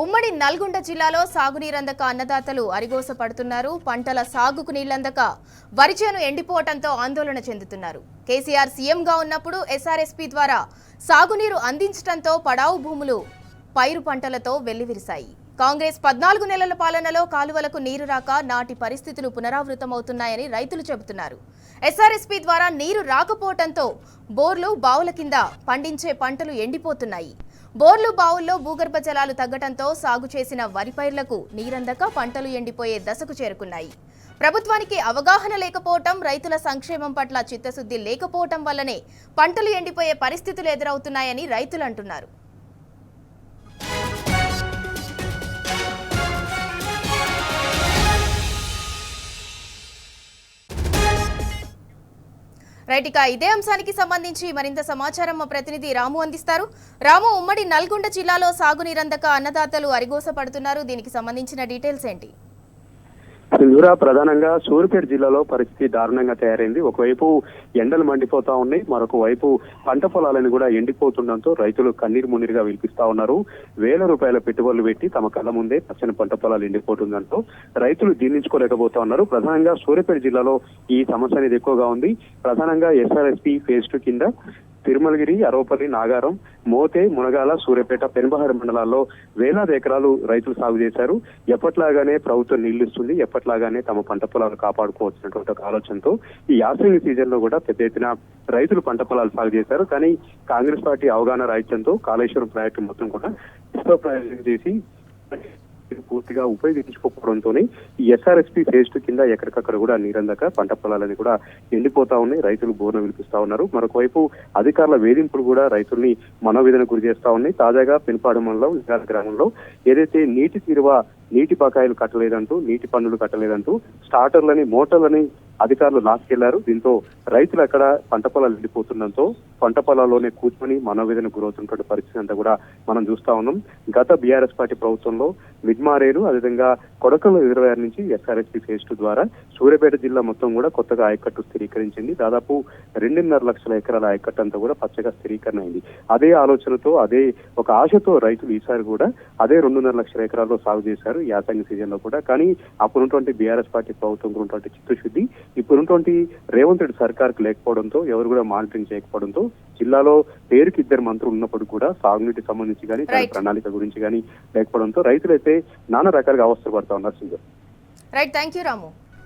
ఉమ్మడి నల్గొండ జిల్లాలో సాగునీరందక అన్నదాతలు అరిగోస పడుతున్నారు. పంటల సాగుకు నీళ్లందక వరి చేను ఎండిపోవడంతో ఆందోళన చెందుతున్నారు. కేసీఆర్ సీఎంగా ఉన్నప్పుడు ఎస్ఆర్ఎస్పీ ద్వారా సాగునీరు అందించడంతో పడావు భూములు పైరు పంటలతో వెల్లివిరిశాయి. కాంగ్రెస్ 14 నెలల పాలనలో కాలువలకు నీరు రాక నాటి పరిస్థితులు పునరావృతమవుతున్నాయని రైతులు చెబుతున్నారు. ఎస్ఆర్ఎస్పీ ద్వారా నీరు రాకపోవడంతో బోర్లు బావుల కింద పండించే పంటలు ఎండిపోతున్నాయి. బోర్లు బావుల్లో భూగర్భ జలాలు తగ్గడంతో సాగు చేసిన వరి పైర్లకు నీరందక పంటలు ఎండిపోయే దశకు చేరుకున్నాయి. ప్రభుత్వానికి అవగాహన లేకపోవటం, రైతుల సంక్షేమం పట్ల చిత్తశుద్ధి లేకపోవటం వల్లనే పంటలు ఎండిపోయే పరిస్థితులు ఎదురవుతున్నాయని రైతులు అంటున్నారు. రైట్, ఇక ఇదే అంశానికి సంబంధించి మరింత సమాచారం మా ప్రతినిధి రాము అందిస్తారు. రాము, ఉమ్మడి నల్గొండ జిల్లాలో సాగునీరందక అన్నదాతలు అరిగోస పడుతున్నారు. దీనికి సంబంధించిన డీటెయిల్స్ ఏంటి? ప్రధానంగా సూర్యాపేట జిల్లాలో పరిస్థితి దారుణంగా తయారైంది. ఒకవైపు ఎండలు మండిపోతా ఉన్నాయి, మరొక వైపు పంట పొలాలను కూడా ఎండిపోతుండటంతో రైతులు కన్నీరు మున్నీరుగా విలిపిస్తా ఉన్నారు. వేల రూపాయల పెట్టుబడులు పెట్టి తమ కళ్ళ ముందే పచ్చని పంట పొలాలు ఎండిపోతుండటంతో రైతులు జీర్ణించుకోలేకపోతా ఉన్నారు. ప్రధానంగా సూర్యాపేట జిల్లాలో ఈ సమస్య అనేది ఎక్కువగా ఉంది. ప్రధానంగా ఎస్ఆర్ఎస్పీ ఫేజ్ 2 కింద తిరుమలగిరి, అరవపల్లి, నాగారం, మోతే, మునగాల, సూర్యాపేట, పెనుబహార్ మండలాల్లో వేలాది ఎకరాలు రైతులు సాగు చేశారు. ఎప్పట్లాగానే ప్రభుత్వం నీళ్లు ఇస్తుంది, ఎప్పట్లాగానే తమ పంట పొలాలు కాపాడుకోవచ్చినటువంటి ఒక ఆలోచనతో ఈ యాసంగి సీజన్ లో కూడా పెద్ద ఎత్తున రైతులు పంట పొలాలు సాగు చేశారు. కానీ కాంగ్రెస్ పార్టీ అవగాహన రాహిత్యంతో కాళేశ్వరం ప్రాజెక్టు మొత్తం కూడా ప్రయోజనం చేసి పూర్తిగా ఉపయోగించుకోవడంతో ఈ ఎస్ఆర్ఎస్పీ ఫేజ్ 2 కింద ఎక్కడికక్కడ కూడా నీరందక పంట పొలాలని కూడా ఎండిపోతా ఉన్నాయి. రైతులు బోర్న వినిపిస్తా ఉన్నారు. మరొక వైపు అధికారుల వేధింపులు కూడా రైతుల్ని మనోవేదన గురి చేస్తా ఉన్నాయి. తాజాగా పెనుపాడు మండలం విశాఖ గ్రామంలో ఏదైతే నీటి బకాయిలు కట్టలేదంటూ, నీటి పన్నులు కట్టలేదంటూ స్టార్టర్లని, మోటార్లని అధికారులు లాక్కెళ్లారు. దీంతో రైతులు అక్కడ పంట పొలాలు ఎండిపోతుండటంతో పంట పొలాల్లోనే కూర్చొని మనోవేదన గురవుతున్నటువంటి పరిస్థితి అంతా కూడా మనం చూస్తా ఉన్నాం. గత బీఆర్ఎస్ పార్టీ ప్రభుత్వంలో మిడ్మారేరు, అదేవిధంగా కొడకలు 26 నుంచి ఎస్ఆర్ఎస్పీ ఫేజ్ 2 ద్వారా సూర్యాపేట జిల్లా మొత్తం కూడా కొత్తగా ఆయకట్టు స్థిరీకరించింది. దాదాపు 2.5 లక్షల ఎకరాల ఆయకట్టు అంతా కూడా పచ్చగా స్థిరీకరణ అయింది. అదే ఆలోచనతో, అదే ఒక ఆశతో రైతులు ఈసారి కూడా అదే 2.5 లక్షల ఎకరాల్లో సాగు చేశారు ఈ యాసంగి సీజన్ లో కూడా. కానీ అప్పుడున్నటువంటి బీఆర్ఎస్ పార్టీ ప్రభుత్వం ఉన్నటువంటి చిత్తశుద్ధి ఇప్పుడున్నటువంటి రేవంత్ రెడ్డి సర్కార్కు లేకపోవడంతో, ఎవరు కూడా మానిటరింగ్ చేయకపోవడంతో జిల్లాలో పేరుకి 2 మంత్రులు ఉన్నప్పుడు కూడా సాగునీటికి సంబంధించి కానీ, దాని ప్రణాళిక గురించి కానీ లేకపోవడంతో రైతులైతే నానా రకాలుగా అవస్థ పడతా ఉన్నారు. Right, thank you Ramu.